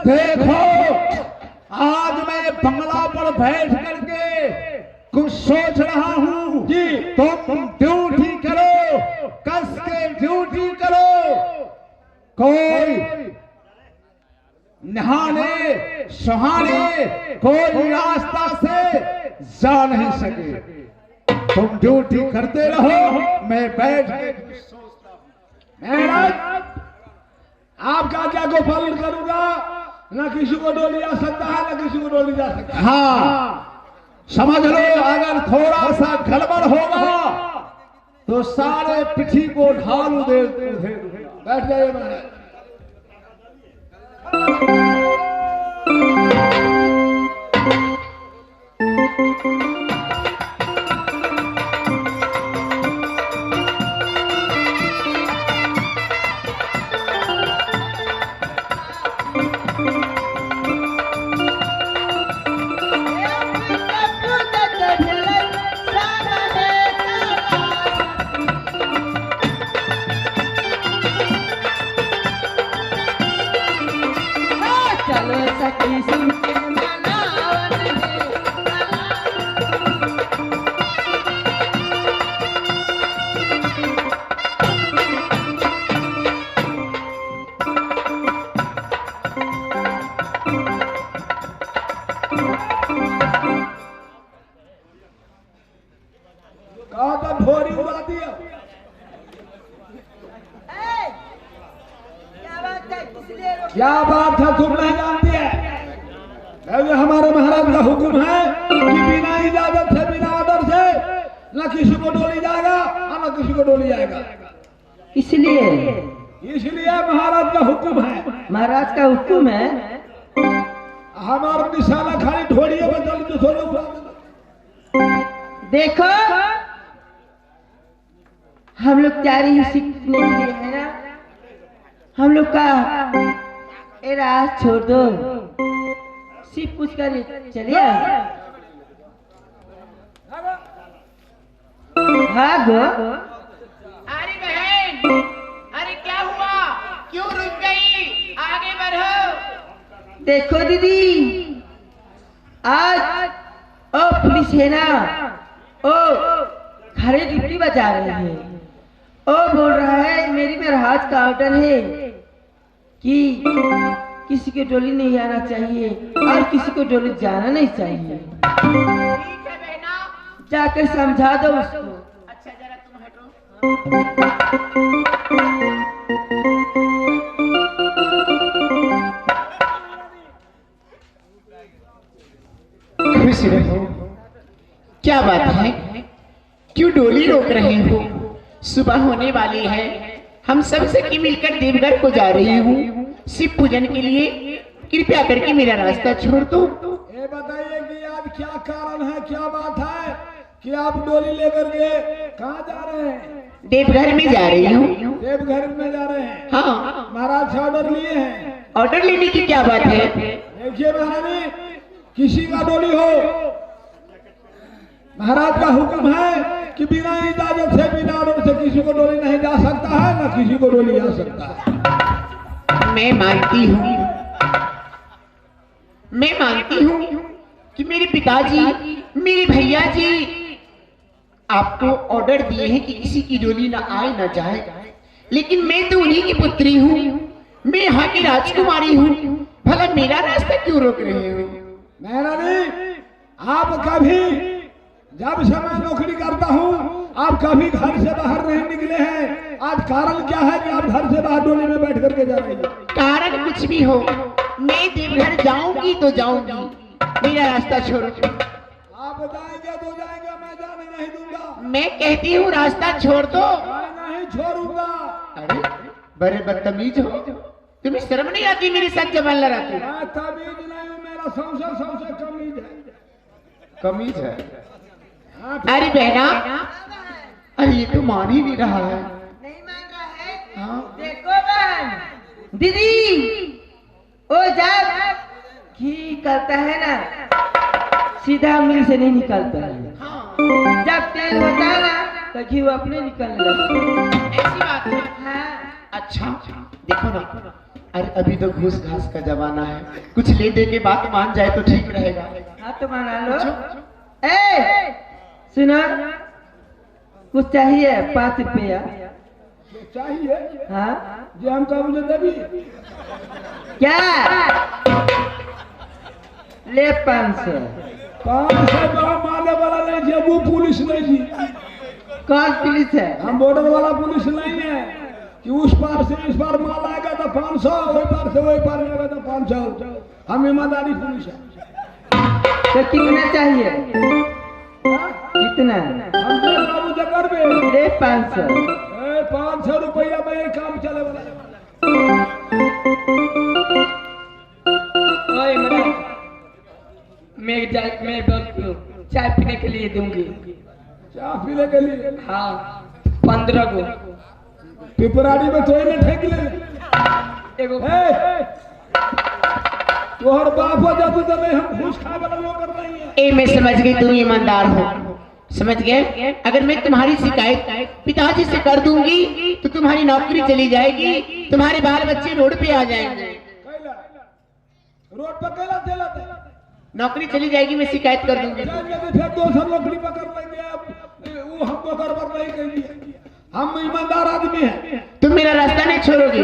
देखो आज मैं बंगला पर बैठ करके कुछ सोच रहा हूँ जी। तुम ड्यूटी करो, कस के ड्यूटी करो। कोई नहाने सुहाने कोई रास्ता से जा नहीं सके। तुम ड्यूटी करते रहो, मैं बैठ के सोचता हूँ। आपका क्या को पालन करूंगा, ना किसी को डोली जा सकता है ना किसी को डोली जा सकता है। हाँ समझ लो, अगर थोड़ा सा गड़बड़ होगा तो सारे पिठी को ढाल दे। बैठ जाइए महाराज। क्या बात है, तुम नहीं जानती है। हमारे महाराज का हुक्म है कि बिना इजाजत से बिना ऑर्डर से न किसी को डोली जाएगा और न किसी को डोली जाएगा। इसलिए महाराज का हुक्म है। महाराज का हुक्म है। हमारा निशाना खाली ढोड़ियों में जल्दी थोड़ा। देखो हम लोग तैयारी ही सीखने के लिए है ना। हम लोग का ए राज छोड़ दो, सिर्फ पूछ कर चलिए। हाँ गो। अरे बहन, अरे क्या हुआ, क्यों रुक गई, आगे बढ़ो। देखो दीदी, आज ओ पुलिस है ना, ओ खड़े ड्यूटी बजा रहे हैं। ओ बोल रहा है मेरी महाराज का ऑर्डर है कि किसी के डोली नहीं आना चाहिए और किसी को डोली जाना नहीं चाहिए। ठीक है बहना, जाकर समझा दो उसको। अच्छा जरा तुम हटो। खुश रहो। क्या बात है, क्यों डोली रोक रहे हो? सुबह होने वाली है, हम सब सखी मिलकर देवघर को जा रही हूँ शिव पूजन के लिए। कृपया करके मेरा रास्ता छोड़ दो। ये बताइए कि आज क्या कारण है, क्या बात है कि आप डोली लेकर के कहाँ जा रहे हैं? देवघर में जा रही हूँ। देवघर में जा रहे हैं? हाँ। महाराज से ऑर्डर लिए हैं। ऑर्डर लेने की क्या बात है? देखिए महारानी, किसी का डोली हो, महाराज का हुक्म है कि बिना इजाजत से बिना ऑर्डर से किसी को डोली नहीं जा सकता है, ना किसी को डोली जा सकता है। मैं मानती हूँ कि मेरे पिताजी, मेरे भैया जी आपको ऑर्डर दिए हैं कि किसी की डोली ना आए ना जाए, लेकिन मैं तो उन्हीं की पुत्री हूँ, मैं यहाँ की राजकुमारी हूँ, भला मेरा रास्ता क्यों रोक रहे हो? महारानी, आप कभी, जब से मैं नौकरी करता हूँ, आप कभी घर से बाहर नहीं निकले हैं। आज कारण क्या है कि आप घर से बाहर डोली में बैठ करके जा रही हैं? कारण कुछ भी हो, मैं देवघर जाऊंगी तो जाऊंगी, मेरा रास्ता छोड़ो। आप जाएंगे तो जाएंगे, मैं जाने नहीं दूंगा। मैं कहती हूँ रास्ता छोड़ दो। मैं नहीं छोड़ूंगा। अरे बड़े बदतमीज हो, तुम्हें शर्म नहीं आती मेरे साथ जब लड़ाते? मैं तमीज नहीं हूँ, मेरा सबसे कमीज है। कमीज है? अरे बहना, अरे ये तो मान ही नहीं रहा है। नहीं मान रहा है? हाँ। देखो बहन, दीदी ओ जब घी करता है ना, सीधा मिल से नहीं निकलता है। हाँ। जब तेल होता है ना तो घी अपने निकलने लगता है। ऐसी बात है। हाँ। अच्छा देखो ना, अरे अभी तो घूस घास का जमाना है, कुछ ले दे के बात मान जाए तो ठीक रहेगा। हाँ तो बना लो। ए सुनो, कुछ चाहिए 5 रुपया? चाहिए हाँ जो हम कब मुझे देवी क्या ले 500। 500 बड़ा माले वाला नहीं जी, वो पुलिस नहीं जी, कौन पुलिस है? हम बॉर्डर वाला पुलिस नहीं है कि उस पार से इस पार माल आएगा तो 500, वही पार से वही पार आएगा तो 500। हम ईमानदारी पुलिस है। तो कितना चाहिए? कितना? हम तो बाबू जगह में ले 500। 500 रुपया में ये काम चले वाला। ओए मैडम, मैं चाय पीने के लिए दूंगी। चाय पीने के लिए? हाँ 15 को। पिपराड़ी में तो ही ठेक ले एगो तोहर बाप हो जातू तो नहीं, हम घूस खाए वाला लोग कर रही है। ए मैं समझ गई तुम ईमानदार हो, समझ गए। अगर मैं तुम्हारी शिकायत पिताजी से कर दूंगी तो तुम्हारी नौकरी चली जाएगी, तुम्हारे बाल बच्चे रोड पे आ जाएंगे। कैला रोड पर कैला देला थे? नौकरी चली जाएगी, मैं शिकायत कर दूंगी। फिर दूसरा नौकरी पकड़ लेंगे, वो हमको गड़बड़ नहीं करेंगे। हम ईमानदार आदमी हैं। तुम मेरा रास्ता नहीं छोड़ोगे?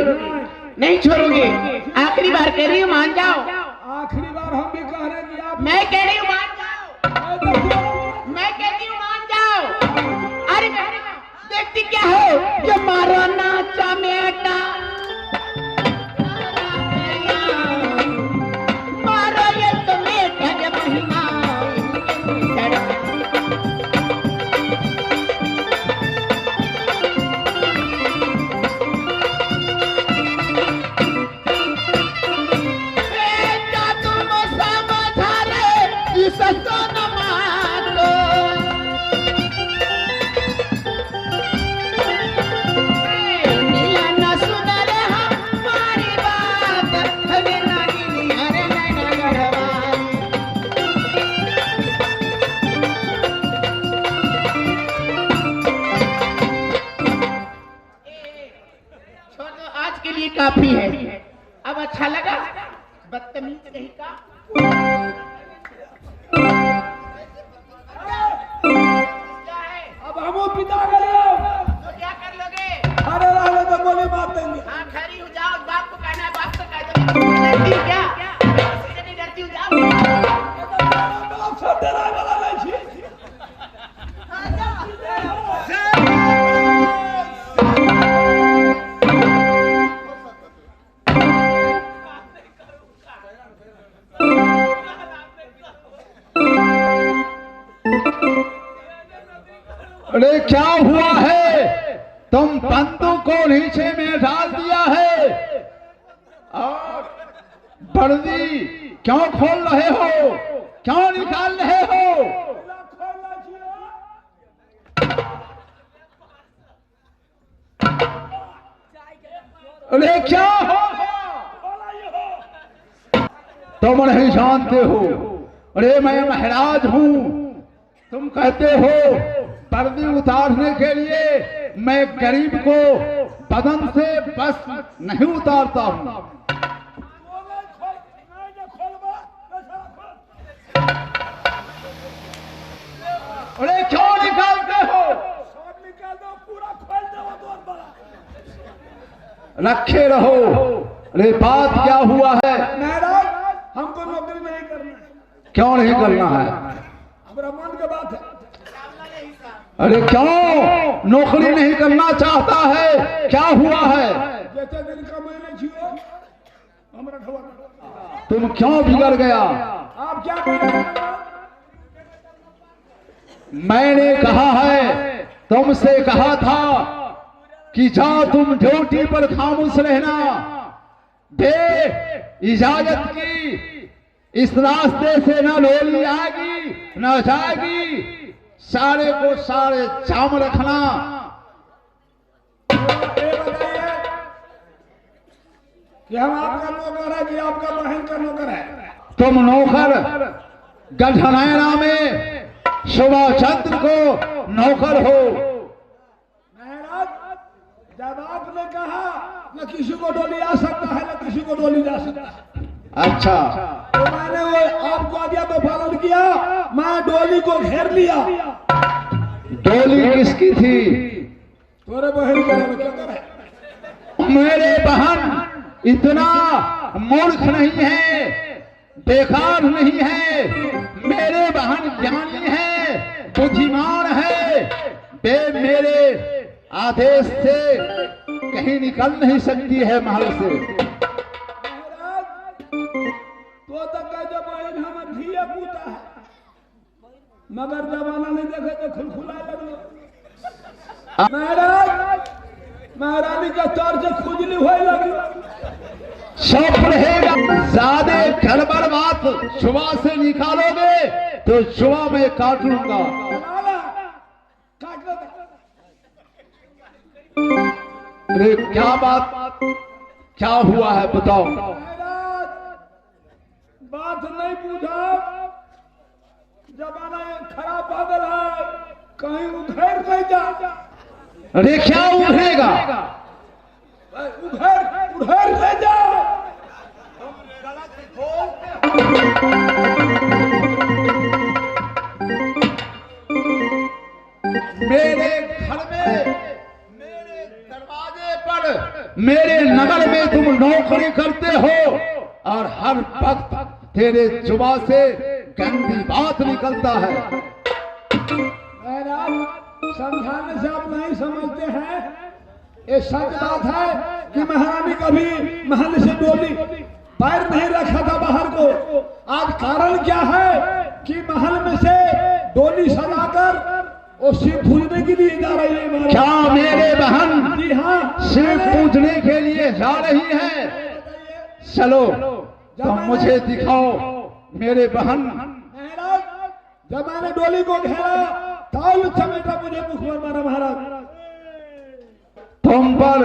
नहीं छोड़ोगे? आखिरी बार कह रही हूँ, मान जाओ। आखिरी बार हम भी कह रहे हैं कि आप, मैं कह रही हूँ मान जाओ, मैं कहती हूँ मान जाओ। अरे देखती क्या हो जो मारो ना चमेटा, मारो ये चमेटा जब महिमा। काफी है, अब अच्छा लगा? बदतमीज कहीं का। अब हम पिता गए तो क्या कर लोगे? अरे राले तो गोली मार देंगे। हाँ खड़ी हो जाओ, बाप को कहना है, बाप को कह दो। डरती हो क्या? किसी से नहीं डरती हो जाओ। अरे क्या हुआ है? तुम बंदूक को नीचे में डाल दिया है और वर्दी क्यों खोल रहे हो? क्यों निकाल रहे हो? अरे क्या हो? तुम नहीं जानते हो? अरे मैं महाराज हूँ। तुम कहते हो वर्दी उतारने के लिए मैं गरीब को बदन से बस नहीं उतारता हूँ। अरे क्यों निकालते हो? रखे रहो। अरे बात क्या हुआ है? महाराज हमको नौकरी नहीं करना है। क्यों नहीं करना है? हमारा मन की बात है। अरे क्यों नौकरी नहीं करना चाहता है? क्या हुआ है? जैसे दिन का महीने जियो हमारा खबर। तुम क्यों बिगड़ गया? आप क्या कह रहे हैं? मैंने कहा है, तुमसे कहा था कि जाओ तुम ड्यूटी पर खामोश रहना। बे इजाजत की इस रास्ते से न लोली आएगी न जाएगी। सारे को सारे जाम रखना। कि हम आपका नौकर है कि आपका बहन का नौकर है? तुम नौकर गढ़नैना में सुभाष चंद्र को नौकर हो। जब आपने कहा न किसी को डोली आ सकता है न किसी को डोली जा सकता है, अच्छा, तो मैंने वो आपको आज्ञा को पालन किया, मैं डोली को घेर लिया। डोली किसकी थी? तोरे बहन के क्या करे? मेरे बहन इतना मूर्ख नहीं है, बेकार नहीं है, मेरे बहन ज्ञानी है, बुद्धिमान है, वे मेरे आदेश से कहीं निकल नहीं सकती है महल से। तो तक का जब बहन हम धिया पूता है, मगर जमाना नहीं देखे तो खुलखुलाए लगलो। महाराज महारानी का तौर से खुजली होए लगी। सब रहेगा, ज्यादा गड़बड़ बात सुबह से निकालोगे तो सुबह में काट लूंगा। अरे क्या बात, क्या हुआ है बताओ। बात नहीं पूछा, जमाना खराब पागल है, कहीं उधेर नहीं जा। अरे क्या उधेगा? उधर ले जा। मेरे घर में, मेरे दरवाजे पर, मेरे नगर में तुम नौकरी करते हो और हर वक्त तेरे जुबान से गंदी बात निकलता है। समझाने से आप नहीं समझते हैं, ये सच बात है कि महारानी कभी महल से डोली पैर नहीं रखा था बाहर को। आज कारण क्या है कि महल में से डोली सजाकर वो शिव पूजने के लिए जा रही है। क्या मेरे बहन? जी हाँ, शिव पूजने के लिए जा रही है। चलो तो मुझे दिखाओ मेरे बहन। जब मैंने डोली को घेरा ताल समेटा मुझे मुख में मारा महाराज। तुम पर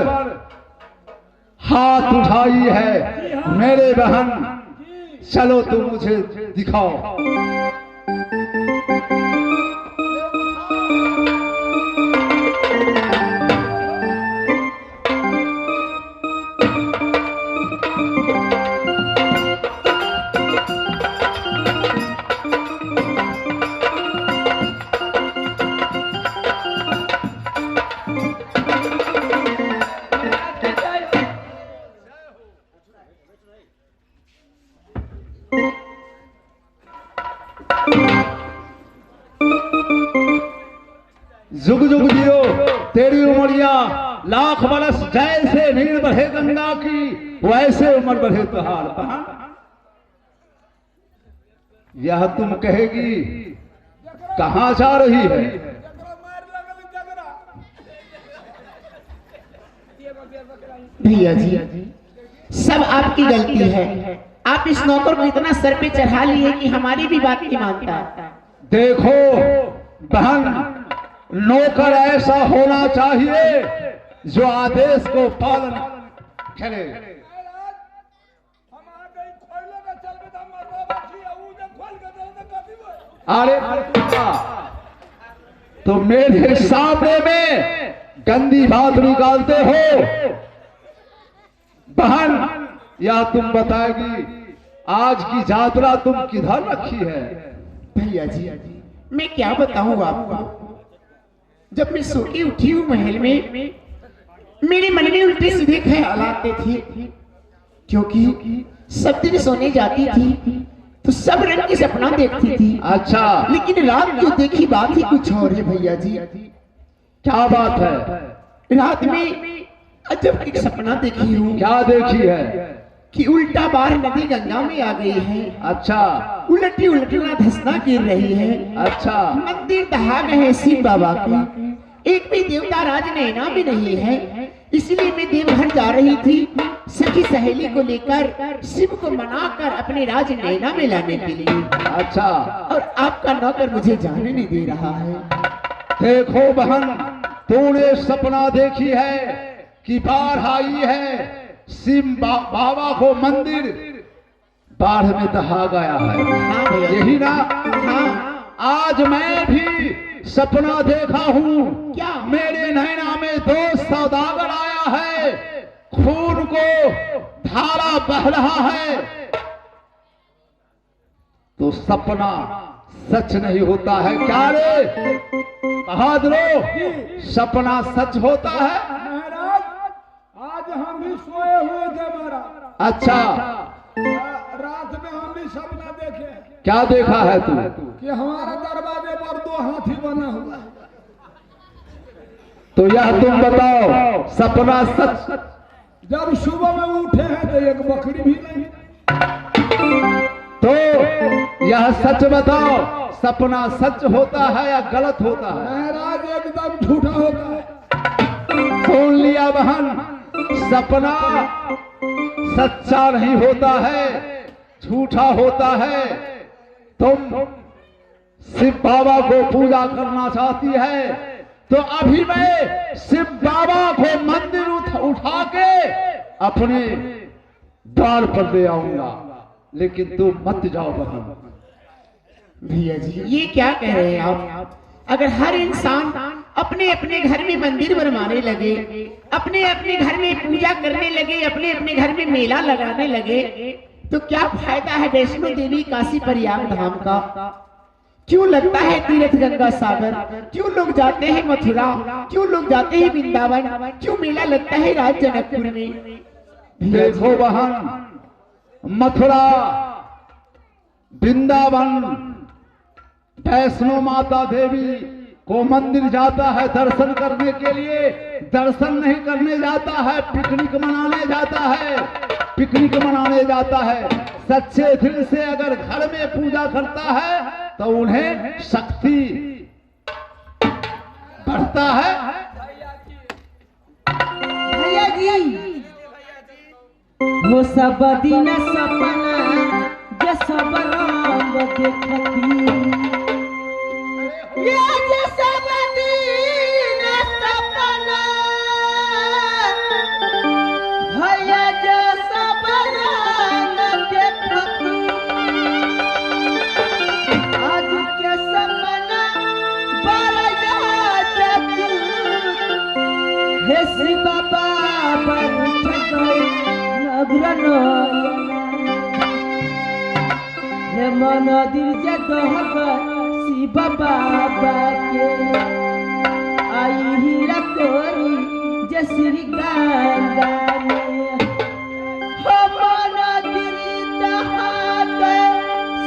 हाथ उठाई है मेरे बहन, चलो तुम मुझे दिखाओ। जुग जुग जियो, तेरी उमरिया लाख बरस, जैसे नीर बढ़े गंगा की वैसे उम्र बढ़े तुहार। यह तुम कहेगी कहां जा रही है? भैया जी, सब आपकी गलती है। आप इस नौकर को इतना सर पे चढ़ा लिए कि हमारी भी बात नहीं मानता। देखो बहन, नौकर ऐसा होना चाहिए जो आदेश को पालन करे। अरे तो मेरे सामने में गंदी बात निकालते हो। बहन, या तुम बताएगी आज की यात्रा तुम किधर रखी है? भैया जी, मैं क्या बताऊं आपको। जब मैं सो के उठी हूँ महल में, मेरे मन में उल्टे सीधे ख्याल आते थे, क्योंकि सब दिन सोने जाती थी तो सब रंग की सपना देखती थी। अच्छा, लेकिन रात जो देखी बात ही कुछ और है भैया जी। क्या बात है? रात में अजब एक सपना देखी हूँ। क्या देखी है? कि उल्टा बार नदी गंगा में आ गई है। अच्छा, उलटी उलटी धसना गिर रही है। अच्छा, मंदिर दहा गए शिव बाबा की, एक भी देवता राज नैना में नहीं है। इसलिए मैं देवघर जा रही थी सखी सहेली को लेकर, शिव को मनाकर अपने राज नैना में लाने के लिए। अच्छा, और आपका नौकर मुझे जाने नहीं दे रहा है। देखो बहन, तूने सपना देखी है कि बाढ़ आई है, शिव बाबा को मंदिर बाढ़ में दहा गया है। हाँ यही ना? हाँ। आज मैं भी सपना देखा हूँ। क्या? मेरे नैना में 2 सौदागर आए तो सपना सच नहीं होता है क्या रे बहादुरो? सपना सच होता है? महाराज आज हम भी सोए हुए थे महाराज। अच्छा, रात में हम भी सपना देखे क्या देखा है तू? कि हमारे दरवाजे पर 2 हाथी बना हुआ है। तो यह तुम बताओ सपना सच? जब सुबह में उठे हैं तो एक बकरी भी नहीं। तो यह सच बताओ, सपना सच होता है या गलत होता है? महाराज एकदम झूठा होता है। सुन लिया बहन, सपना सच्चा नहीं होता है, झूठा होता है। तुम शिव बाबा को पूजा करना चाहती है तो अभी मैं शिव बाबा को मंदिर उठा के अपने द्वार पर ले आऊंगा, लेकिन तुम मत जाओ बहन। भैया जी ये क्या कह रहे हैं आप? अगर हर इंसान अपने अपने घर में मंदिर बनवाने लगे, अपने अपने घर में पूजा करने लगे, अपने अपने घर में मेला लगाने लगे, तो क्या फायदा है वैष्णो देवी काशी प्रयाग धाम का? क्यों लगता है तीर्थ गंगा सागर? क्यों लोग जाते हैं मथुरा? क्यों लोग जाते हैं वृंदावन? क्यों मेला लगता है राज जनकपुर में? देखो बहन, मथुरा, वृंदावन, वैष्णो माता देवी को मंदिर जाता है दर्शन करने के लिए, दर्शन नहीं करने जाता है, पिकनिक मनाने जाता है, पिकनिक मनाने जाता है। सच्चे दिल से अगर घर में पूजा करता है तो उन्हें शक्ति बढ़ता है। भैया जी वो सब दिन सपना जे सब रंग देखती, ये जे सब दिन सपना भैया जे सब रंग देखती, आज के सपना बड़ा याद हे शिव बाबा हे मनदिर जे दहब शिव बाबा के आई हीरा कोरी जे श्री गंगा में, हो मनदिर दहब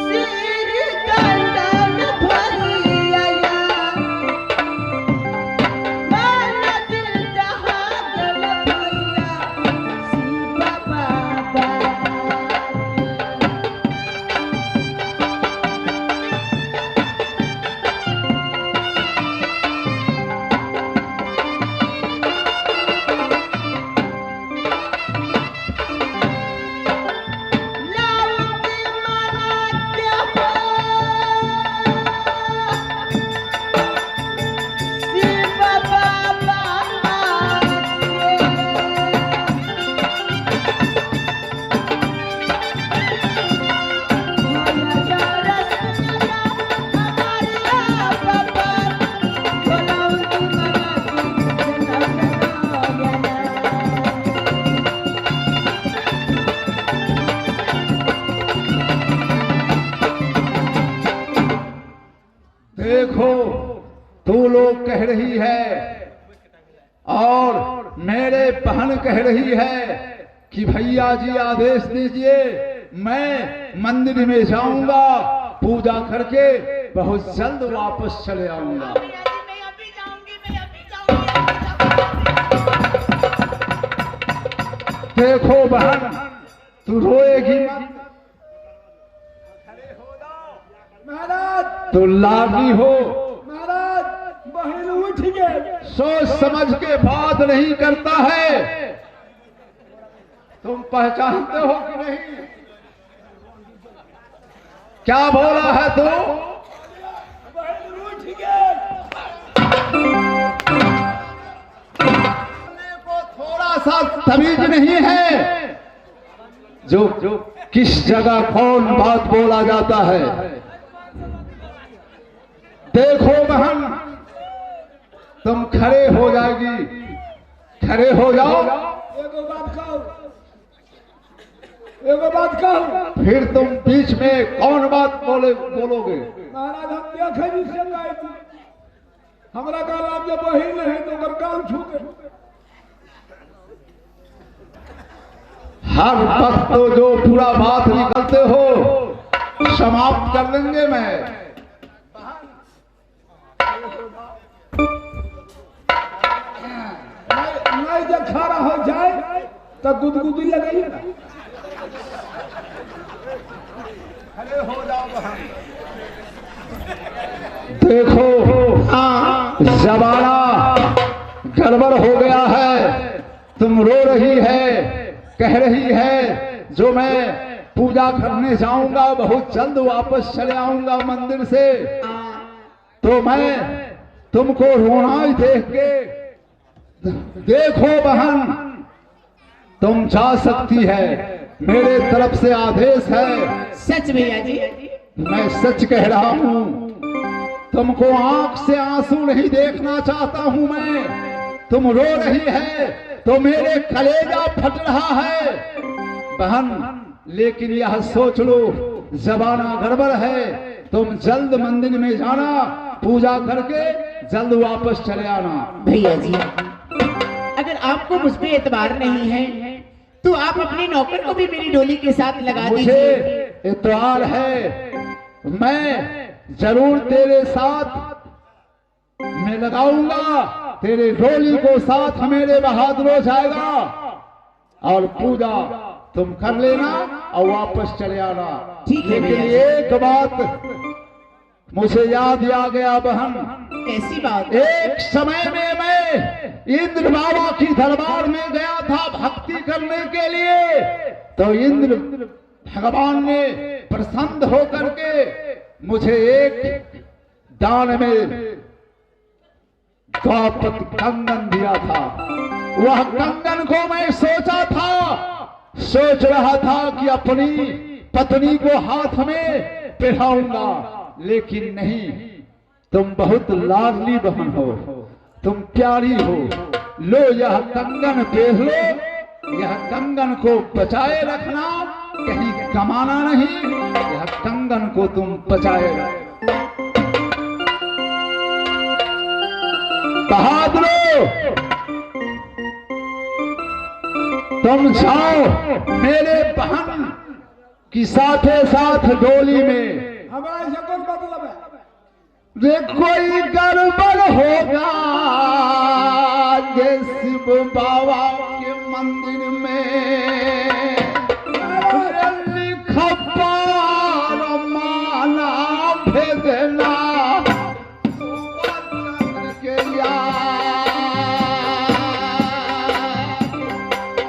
श्री गंगा में भरी आया, मनदिर दहब भैया शिव बाबा। देखो तू लोग कह रही है और मेरे बहन कह रही है कि भैया जी आदेश दीजिए, मैं मंदिर में जाऊंगा, पूजा करके बहुत जल्द वापस चले आऊंगा। मैं अभी जाऊंगी। देखो बहन, तू रोएगी मत, महाराज तू लागी हो, महाराज बहन उठ गए। सोच समझ के बात नहीं करता है। तुम पहचानते हो कि नहीं? क्या बोला है तू? बहन उठ गए। को थोड़ा सा तमीज नहीं है जो किस जगह कौन बात बोला जाता है। देखो बहन, तुम खड़े हो जाएगी, खड़े हो जाओ। एगो बात कहूं, एगो बात कहूं, फिर तुम बीच में कौन बात बोलोगे? महाराज हम देखे जिससे गाय थी, हमरा कहला जब वही नहीं तो ओकर काम छूटे। हर वक्त तो जो पूरा बात निकलते हो समाप्त कर देंगे मैं। नहीं जब खारा हो जाए तो गुदगुदी लगाइए ना। अरे हो जाओ बहन। देखो जमाना गड़बड़ हो गया है, तुम रो रही है, कह रही है जो मैं पूजा करने जाऊंगा बहुत जल्द वापस चले आऊंगा मंदिर से, तो मैं तुमको रोना ही देख के। देखो बहन, तुम जा सकती है, मेरे तरफ से आदेश है। सच भैया जी? मैं सच कह रहा हूं, तुमको आंख से आंसू नहीं देखना चाहता हूं मैं। तुम रो रही है तो मेरे कलेजा फट रहा है बहन, लेकिन यह सोच लो जमाना गड़बड़ है। तुम जल्द मंदिर में जाना, पूजा करके जल्द वापस चले आना। भैया जी, अगर आपको मुझ पे एतबार नहीं है तो आप अपने नौकर को भी मेरी डोली के साथ लगा मुझे दीजिए। इतरार है, मैं जरूर तेरे साथ मैं लगाऊंगा, तेरे डोली को साथ मेरे बहादुर हो जाएगा और पूजा तुम कर लेना और वापस चले आना। ठीक है लेकिन भैया। एक बात मुझे याद आ गया बहन, कैसी बात? एक समय में मैं इंद्र बाबा की दरबार में गया था भक्ति करने के लिए, तो इंद्र भगवान ने प्रसन्न होकर के मुझे एक दान में द्वापत कंगन दिया था। वह कंगन को मैं सोच रहा था कि अपनी पत्नी को हाथ में पहनाऊंगा, लेकिन नहीं, तुम बहुत लाडली बहन हो, तुम प्यारी हो। लो यह कंगन पहन लो, यह कंगन को बचाए रखना, कहीं कमाना नहीं, यह कंगन को तुम बचाए रखना। बहादुरो, तुम जाओ मेरे बहन की साथे साथ डोली में। हमारा ऐसा कौन मतलब है? रे कोई गड़बड़ होगा ये शिव बाबा के मंदिर में, लिखा पार माना भेजना के यार,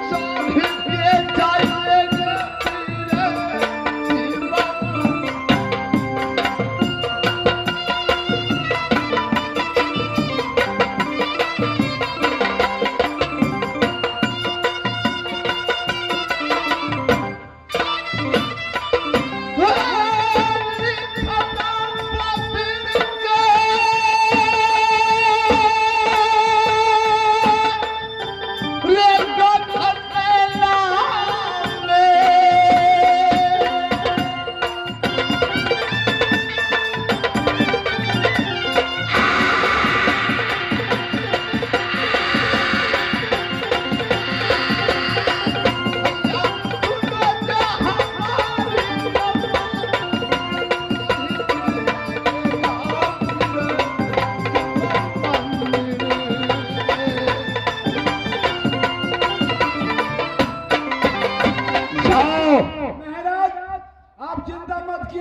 साहिब के जाएंगे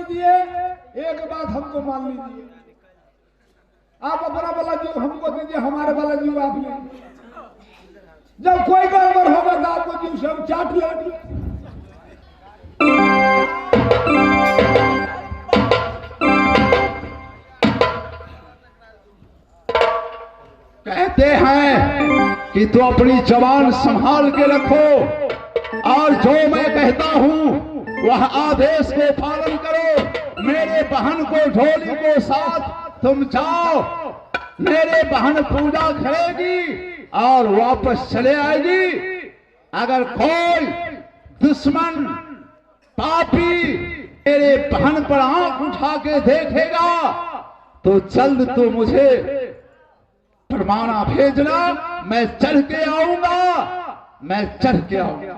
तेरे एक बात हमको मान लीजिए, आप अपना वाला जीव हमको दीजिए, हमारे वाला जीव आप लीजिए। जब कोई गड़बड़ होगा तो आपको जीव से हम चाट लेंगे। कहते हैं कि तू अपनी जबान संभाल के रखो और जो मैं कहता हूं वह आदेश को पालन करो। मेरे बहन को ढोली को साथ तुम जाओ, मेरे बहन पूजा करेगी और वापस चले आएगी। अगर कोई दुश्मन पापी मेरे बहन पर आंख उठा के देखेगा तो जल्द तो मुझे फरमाना भेजना, मैं चढ़ के आऊंगा, मैं चढ़ के आऊंगा।